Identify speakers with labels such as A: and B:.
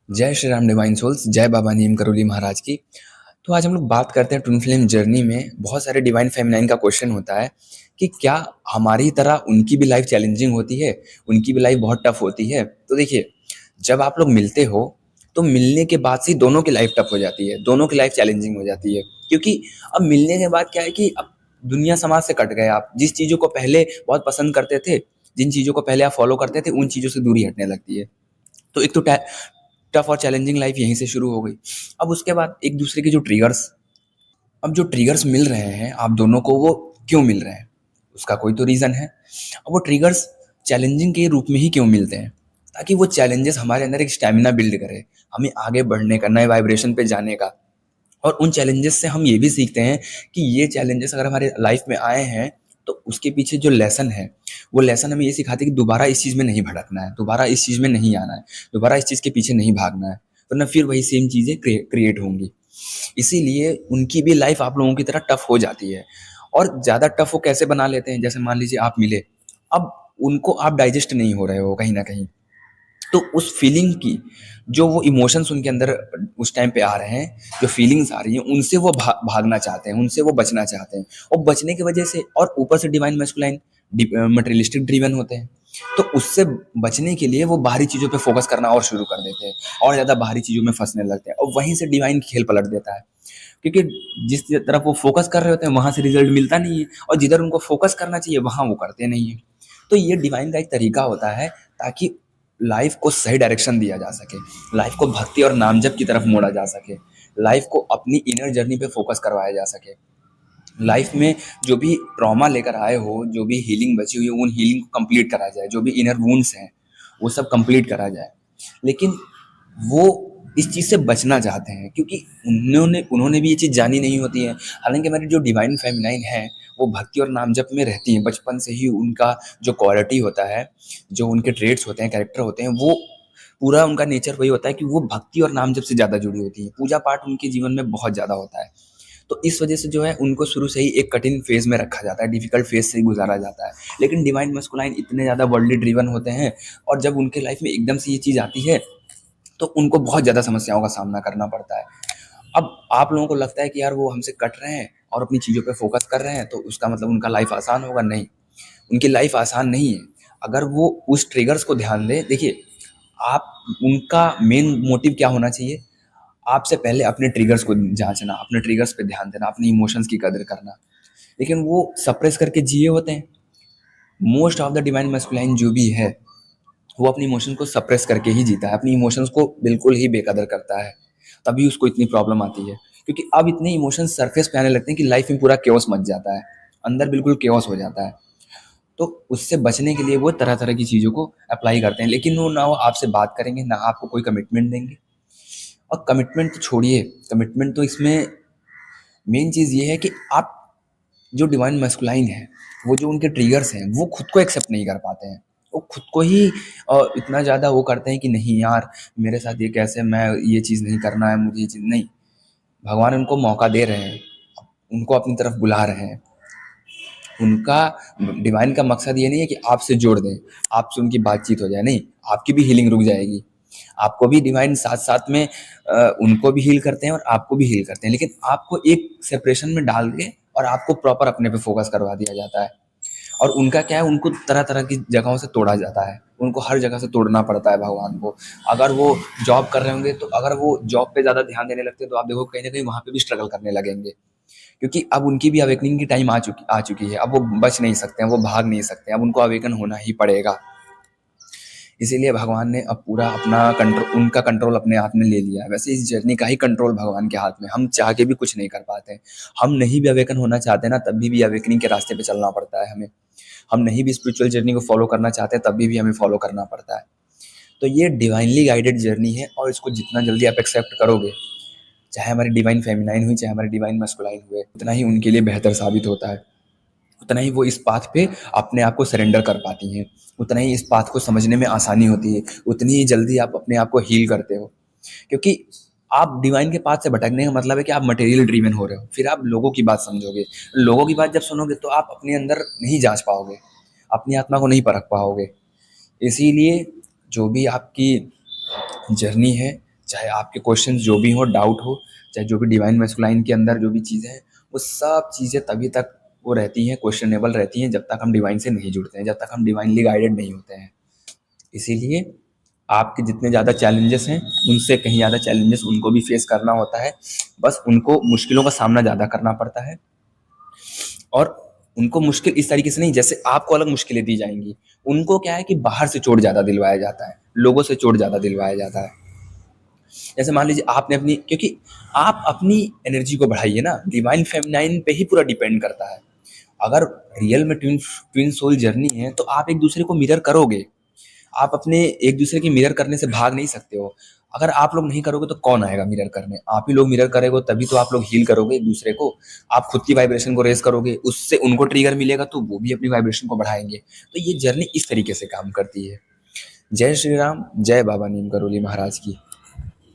A: जय Shri Ram divine souls, जय बाबा नीम करोली महाराज की। तो आज हम लोग बात करते हैं ट्विन फ्लेम जर्नी में बहुत सारे डिवाइन फेमिनाइन का क्वेश्चन होता है कि क्या हमारी तरह उनकी भी लाइफ चैलेंजिंग होती है, उनकी भी लाइफ बहुत टफ होती है। तो देखिए, जब आप लोग मिलते हो तो मिलने के बाद से दोनों की लाइफ टफ हो जाती है, दोनों की लाइफ चैलेंजिंग हो जाती है। क्योंकि अब मिलने के बाद क्या है कि अब दुनिया समाज से कट गए आप। जिस चीज़ों को पहले बहुत पसंद करते थे, जिन चीज़ों को पहले आप फॉलो करते थे, उन चीज़ों से दूरी हटने लगती है। तो एक तो टफ और चैलेंजिंग लाइफ यहीं से शुरू हो गई। अब उसके बाद एक दूसरे के जो ट्रिगर्स, अब जो ट्रिगर्स मिल रहे हैं आप दोनों को, वो क्यों मिल रहे हैं, उसका कोई तो रीज़न है। अब वो ट्रिगर्स चैलेंजिंग के रूप में ही क्यों मिलते हैं, ताकि वो चैलेंजेस हमारे अंदर एक स्टैमिना बिल्ड करे, हमें आगे बढ़ने का, नए वाइब्रेशन पे जाने का। और उन चैलेंजेस से हम ये भी सीखते हैं कि ये चैलेंजेस अगर हमारे लाइफ में आए हैं तो उसके पीछे जो लेसन है, वो लेसन हमें ये सिखाते हैं कि दोबारा इस चीज़ में नहीं भटकना है, दोबारा इस चीज़ में नहीं आना है, दोबारा इस चीज़ के पीछे नहीं भागना है, वरना फिर वही सेम चीज़ें क्रिएट होंगी। इसीलिए उनकी भी लाइफ आप लोगों की तरह टफ हो जाती है। और ज़्यादा टफ वो कैसे बना लेते हैं, जैसे मान लीजिए आप मिले, अब उनको आप डाइजेस्ट नहीं हो रहे हो कहीं ना कहीं, तो उस फीलिंग की, जो वो इमोशंस उनके अंदर उस टाइम पे आ रहे हैं, जो फीलिंग्स आ रही हैं, उनसे वो भागना चाहते हैं, उनसे वो बचना चाहते हैं। और बचने की वजह से, और ऊपर से डिवाइन मैस्कुलाइन मटेरियलिस्टिक ड्रिवन होते हैं, तो उससे बचने के लिए वो बाहरी चीज़ों पे फोकस करना और शुरू कर देते हैं, और ज़्यादा बाहरी चीज़ों में फंसने लगते हैं, और वहीं से डिवाइन खेल पलट देता है। क्योंकि जिस तरफ वो फोकस कर रहे होते हैं वहाँ से रिजल्ट मिलता नहीं है, और जिधर उनको फोकस करना चाहिए वहाँ वो करते नहीं है। तो ये डिवाइन का एक तरीका होता है, ताकि लाइफ को सही डायरेक्शन दिया जा सके, लाइफ को भक्ति और नामजप की तरफ मोड़ा जा सके, लाइफ को अपनी इनर जर्नी पे फोकस करवाया जा सके। लाइफ में जो भी ट्रॉमा लेकर आए हो, जो भी हीलिंग बची हुई है, उन हीलिंग को कंप्लीट करा जाए, जो भी इनर वुंड्स हैं वो सब कंप्लीट करा जाए। लेकिन वो इस चीज़ से बचना चाहते हैं, क्योंकि उन्होंने उन्होंने भी ये चीज़ जानी नहीं होती है। हालांकि हमारी जो डिवाइन फेमिनाइन है, वो भक्ति और नाम जप में रहती हैं, बचपन से ही उनका जो क्वालिटी होता है, जो उनके ट्रेड्स होते हैं, कैरेक्टर होते हैं, वो पूरा उनका नेचर वही होता है कि वो भक्ति और नाम जप से ज़्यादा जुड़ी होती है। पूजा पाठ उनके जीवन में बहुत ज़्यादा होता है। तो इस वजह से जो है उनको शुरू से ही एक कठिन फेज़ में रखा जाता है, डिफ़िकल्ट फेज़ से ही गुज़ारा जाता है। लेकिन डिवाइन मस्कुलाइन इतने ज़्यादा वर्ल्डली ड्रिवन होते हैं, और जब उनके लाइफ में एकदम से ये चीज़ आती है तो उनको बहुत ज़्यादा समस्याओं का सामना करना पड़ता है। अब आप लोगों को लगता है कि यार वो हमसे कट रहे हैं और अपनी चीज़ों पे फ़ोकस कर रहे हैं, तो उसका मतलब उनका लाइफ़ आसान होगा, नहीं। उनकी लाइफ़ आसान नहीं है। अगर वो उस ट्रिगर्स को ध्यान दें, देखिए, आप, उनका मेन मोटिव क्या होना चाहिए, आपसे पहले अपने ट्रिगर्स को जाँचना, अपने ट्रिगर्स पे ध्यान देना, अपनी इमोशंस की कदर करना। लेकिन वो सप्रेस करके जिए होते हैं। Most of the divine masculine जो भी है, वो अपनी इमोशन को सप्रेस करके ही जीता है, अपनी इमोशंस को बिल्कुल ही बेकदर करता है। तभी उसको इतनी प्रॉब्लम आती है, क्योंकि अब इतने इमोशंस सरफेस पे आने लगते हैं कि लाइफ में पूरा केओस मच जाता है, अंदर बिल्कुल केओस हो जाता है। तो उससे बचने के लिए वो तरह तरह की चीज़ों को अप्लाई करते हैं, लेकिन वो ना वो आपसे बात करेंगे, ना आपको कोई कमिटमेंट देंगे। और कमिटमेंट तो छोड़िए, कमिटमेंट तो इसमें मेन चीज़ ये है कि आप, जो डिवाइन मैस्कुलाइन है, वो जो उनके ट्रिगर्स हैं, वो खुद को एक्सेप्ट नहीं कर पाते हैं। वो खुद को ही इतना ज़्यादा वो करते हैं कि नहीं यार, मेरे साथ ये कैसे, मैं ये चीज़ नहीं करना है, मुझे ये चीज़ नहीं। भगवान उनको मौका दे रहे हैं, उनको अपनी तरफ बुला रहे हैं। उनका डिवाइन का मकसद ये नहीं है कि आपसे जोड़ दें, आपसे उनकी बातचीत हो जाए, नहीं। आपकी भी हीलिंग रुक जाएगी। आपको भी डिवाइन साथ साथ में उनको भी हील करते हैं और आपको भी हील करते हैं, लेकिन आपको एक सेपरेशन में डाल के और आपको प्रॉपर अपने पे फोकस करवा दिया जाता है। और उनका क्या है, उनको तरह तरह की जगहों से तोड़ा जाता है, उनको हर जगह से तोड़ना पड़ता है भगवान को। अगर वो जॉब कर रहे होंगे, तो अगर वो जॉब पे ज़्यादा ध्यान देने लगते हैं, तो आप देखो कहीं ना कहीं वहाँ पे भी स्ट्रगल करने लगेंगे, क्योंकि अब उनकी भी अवेकनिंग की टाइम आ चुकी है। अब वो बच नहीं सकते हैं, वो भाग नहीं सकते हैं, अब उनको अवेकन होना ही पड़ेगा। इसीलिए भगवान ने अब पूरा अपना कंट्रोल, उनका कंट्रोल अपने हाथ में ले लिया है। वैसे इस जर्नी का ही कंट्रोल भगवान के हाथ में, हम चाह के भी कुछ नहीं कर पाते हैं। हम नहीं भी अवेकन होना चाहते ना, तभी भी अवेकनिंग के रास्ते पे चलना पड़ता है हमें। हम नहीं भी स्पिरिचुअल जर्नी को फॉलो करना चाहते, तभी भी हमें फॉलो करना पड़ता है। तो ये डिवाइनली गाइडेड जर्नी है, और इसको जितना जल्दी आप एक्सेप्ट करोगे, चाहे हमारी डिवाइन फेमिनाइन हुई, चाहे हमारे डिवाइन मस्कुलाइन हुए, उतना ही उनके लिए बेहतर साबित होता है। उतना ही वो इस पाथ पे अपने आप को सरेंडर कर पाती हैं, उतना ही इस पाथ को समझने में आसानी होती है, उतनी ही जल्दी आप अपने आप को हील करते हो। क्योंकि आप डिवाइन के पाथ से भटकने का मतलब है कि आप मटेरियल ड्रीवन हो रहे हो, फिर आप लोगों की बात समझोगे, लोगों की बात जब सुनोगे तो आप अपने अंदर नहीं जांच पाओगे, अपनी आत्मा को नहीं परख पाओगे। इसीलिए जो भी आपकी जर्नी है, चाहे आपके क्वेश्चन जो भी हो, डाउट हो, चाहे जो भी डिवाइन मैस्कुलाइन के अंदर जो भी चीज़ें हैं, वो सब चीज़ें तभी तक वो रहती हैं, क्वेश्चनेबल रहती हैं, जब तक हम डिवाइन से नहीं जुड़ते हैं, जब तक हम डिवाइनली गाइडेड नहीं होते हैं। इसीलिए आपके जितने ज़्यादा चैलेंजेस हैं, उनसे कहीं ज़्यादा चैलेंजेस उनको भी फेस करना होता है। बस उनको मुश्किलों का सामना ज़्यादा करना पड़ता है, और उनको मुश्किल इस तरीके से नहीं जैसे आपको अलग मुश्किलें दी जाएँगी। उनको क्या है कि बाहर से चोट ज़्यादा दिलवाया जाता है, लोगों से चोट ज़्यादा दिलवाया जाता है। जैसे मान लीजिए आपने अपनी, क्योंकि आप अपनी एनर्जी को बढ़ाइए ना, डिवाइन फेमिनाइन पे ही पूरा डिपेंड करता है। अगर रियल में ट्विन ट्विन सोल जर्नी है, तो आप एक दूसरे को मिरर करोगे। आप अपने एक दूसरे की मिरर करने से भाग नहीं सकते हो। अगर आप लोग नहीं करोगे तो कौन आएगा मिरर करने? आप ही लोग मिरर करेंगे, तभी तो आप लोग हील करोगे एक दूसरे को। आप खुद की वाइब्रेशन को रेज करोगे, उससे उनको ट्रिगर मिलेगा, तो वो भी अपनी वाइब्रेशन को बढ़ाएंगे। तो ये जर्नी इस तरीके से काम करती है। जय श्री राम, जय बाबा नीम करोली महाराज की।